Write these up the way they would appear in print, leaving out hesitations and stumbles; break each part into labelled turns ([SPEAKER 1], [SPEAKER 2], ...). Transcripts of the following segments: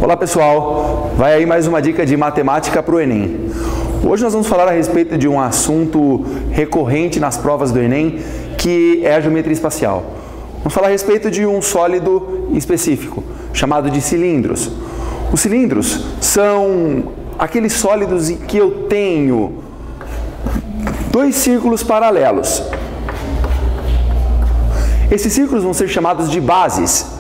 [SPEAKER 1] Olá pessoal, vai aí mais uma dica de matemática para o Enem. Hoje nós vamos falar a respeito de um assunto recorrente nas provas do Enem, que é a geometria espacial. Vamos falar a respeito de um sólido específico, chamado de cilindros. Os cilindros são aqueles sólidos em que eu tenho dois círculos paralelos. Esses círculos vão ser chamados de bases.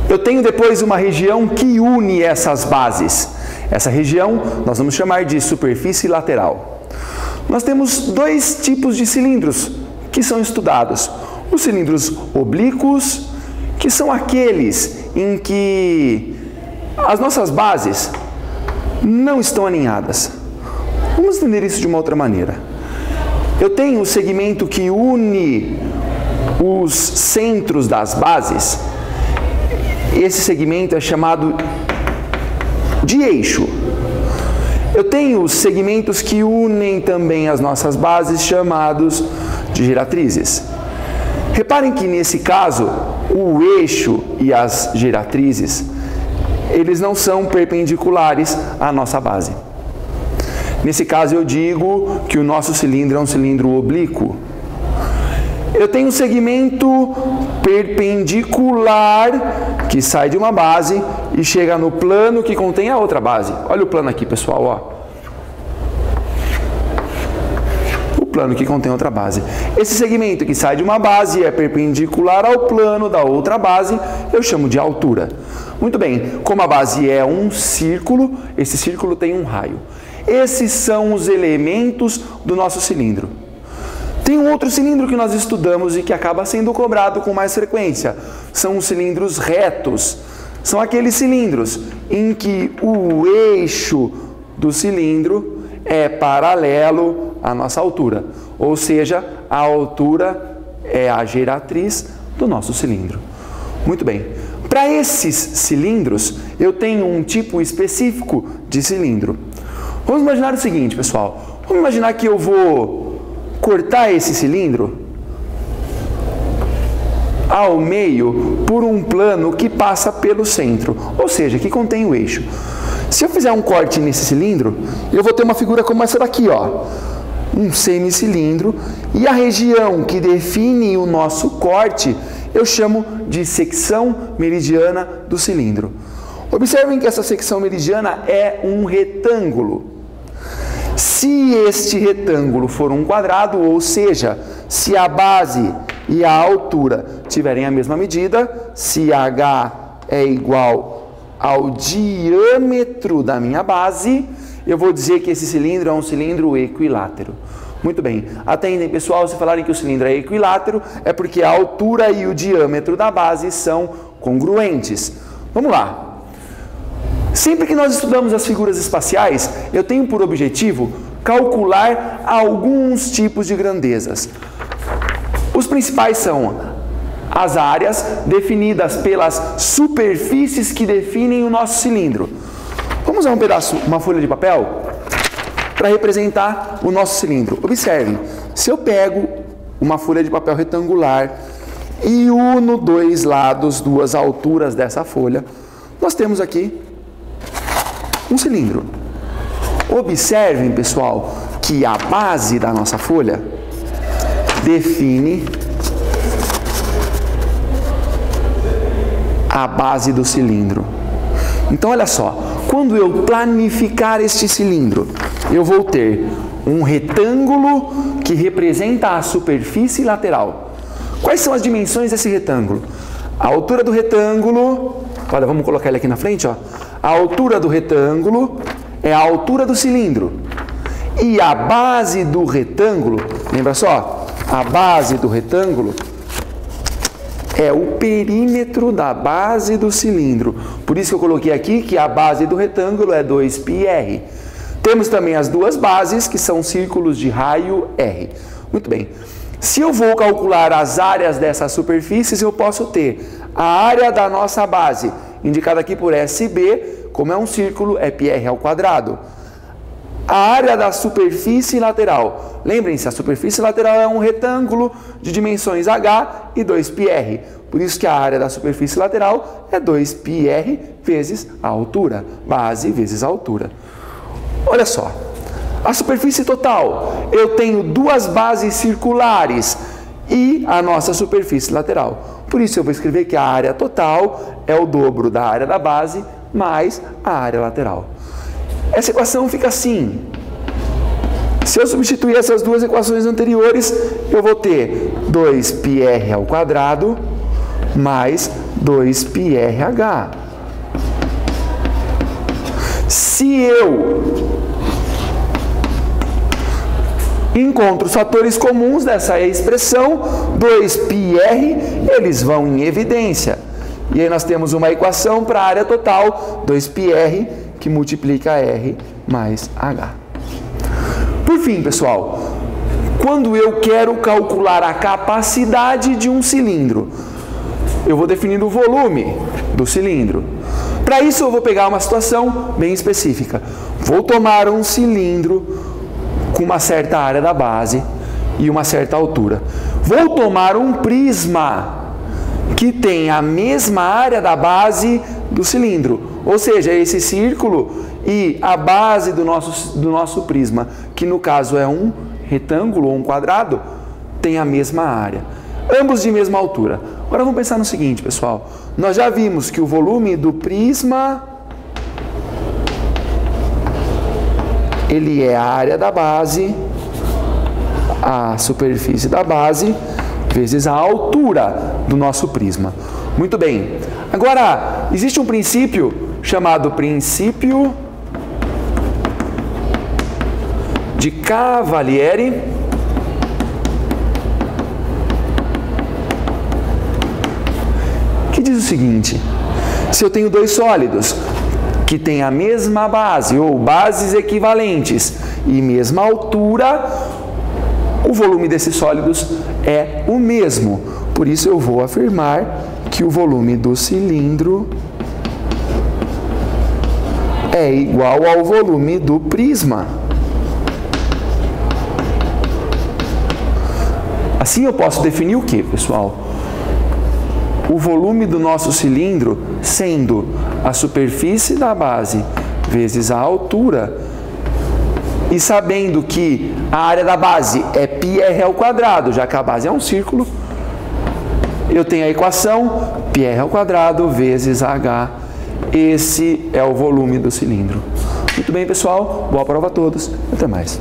[SPEAKER 1] Eu tenho depois uma região que une essas bases. Essa região nós vamos chamar de superfície lateral. Nós temos dois tipos de cilindros que são estudados. Os cilindros oblíquos, que são aqueles em que as nossas bases não estão alinhadas. Vamos entender isso de uma outra maneira. Eu tenho o segmento que une os centros das bases. Esse segmento é chamado de eixo. Eu tenho os segmentos que unem também as nossas bases, chamados de giratrizes. Reparem que nesse caso, o eixo e as giratrizes, eles não são perpendiculares à nossa base. Nesse caso eu digo que o nosso cilindro é um cilindro oblíquo. Eu tenho um segmento perpendicular que sai de uma base e chega no plano que contém a outra base. Olha o plano aqui, pessoal, ó. O plano que contém outra base. Esse segmento que sai de uma base e é perpendicular ao plano da outra base, eu chamo de altura. Muito bem, como a base é um círculo, esse círculo tem um raio. Esses são os elementos do nosso cilindro. Tem um outro cilindro que nós estudamos e que acaba sendo cobrado com mais frequência. São os cilindros retos. São aqueles cilindros em que o eixo do cilindro é paralelo à nossa altura. Ou seja, a altura é a geratriz do nosso cilindro. Muito bem. Para esses cilindros, eu tenho um tipo específico de cilindro. Vamos imaginar o seguinte, pessoal. Vamos imaginar que eu vou cortar esse cilindro ao meio por um plano que passa pelo centro, ou seja, que contém o eixo. Se eu fizer um corte nesse cilindro, eu vou ter uma figura como essa daqui, ó, um semicilindro, e a região que define o nosso corte eu chamo de secção meridiana do cilindro. Observem que essa secção meridiana é um retângulo. Se este retângulo for um quadrado, ou seja, se a base e a altura tiverem a mesma medida, se h é igual ao diâmetro da minha base, eu vou dizer que esse cilindro é um cilindro equilátero. Muito bem, atendem pessoal, se falarem que o cilindro é equilátero, é porque a altura e o diâmetro da base são congruentes. Vamos lá. Sempre que nós estudamos as figuras espaciais, eu tenho por objetivo calcular alguns tipos de grandezas. Os principais são as áreas definidas pelas superfícies que definem o nosso cilindro. Vamos usar uma folha de papel para representar o nosso cilindro. Observem, se eu pego uma folha de papel retangular e uno dois lados, duas alturas dessa folha, nós temos aqui um cilindro. Observem, pessoal, que a base da nossa folha define a base do cilindro. Então, olha só, quando eu planificar este cilindro, eu vou ter um retângulo que representa a superfície lateral. Quais são as dimensões desse retângulo? A altura do retângulo, olha, vamos colocar ele aqui na frente, ó. A altura do retângulo é a altura do cilindro. E a base do retângulo, lembra só? A base do retângulo é o perímetro da base do cilindro. Por isso que eu coloquei aqui que a base do retângulo é 2πr. Temos também as duas bases, que são círculos de raio R. Muito bem. Se eu vou calcular as áreas dessas superfícies, eu posso ter a área da nossa base, indicada aqui por SB, como é um círculo, é πr². a área da superfície lateral. Lembrem-se, a superfície lateral é um retângulo de dimensões h e 2πr. Por isso que a área da superfície lateral é 2πr vezes a altura, base vezes a altura. Olha só, a superfície total, eu tenho duas bases circulares e a nossa superfície lateral. Por isso eu vou escrever que a área total é o dobro da área da base mais a área lateral. Essa equação fica assim. Se eu substituir essas duas equações anteriores, eu vou ter 2πr ao quadrado mais 2πrh. Se eu encontro os fatores comuns dessa expressão, 2πr, eles vão em evidência. E aí nós temos uma equação para a área total, 2πr, que multiplica R mais H. Por fim, pessoal, quando eu quero calcular a capacidade de um cilindro, eu vou definir o volume do cilindro. Para isso eu vou pegar uma situação bem específica. Vou tomar um cilindro com uma certa área da base e uma certa altura. Vou tomar um prisma que tem a mesma área da base do cilindro, ou seja, esse círculo e a base do nosso prisma, que no caso é um retângulo ou um quadrado, tem a mesma área, ambos de mesma altura. Agora vamos pensar no seguinte, pessoal, nós já vimos que o volume do prisma, ele é a área da base, a superfície da base, vezes a altura do nosso prisma. Muito bem. Agora, existe um princípio chamado princípio de Cavalieri, que diz o seguinte: se eu tenho dois sólidos que têm a mesma base ou bases equivalentes e mesma altura, o volume desses sólidos é o mesmo. Por isso eu vou afirmar que o volume do cilindro é igual ao volume do prisma. Assim eu posso definir o que, pessoal? O volume do nosso cilindro sendo a superfície da base vezes a altura, e sabendo que a área da base é πr ao quadrado, já que a base é um círculo, eu tenho a equação πr ao quadrado vezes h. Esse é o volume do cilindro. Muito bem, pessoal. Boa prova a todos. Até mais.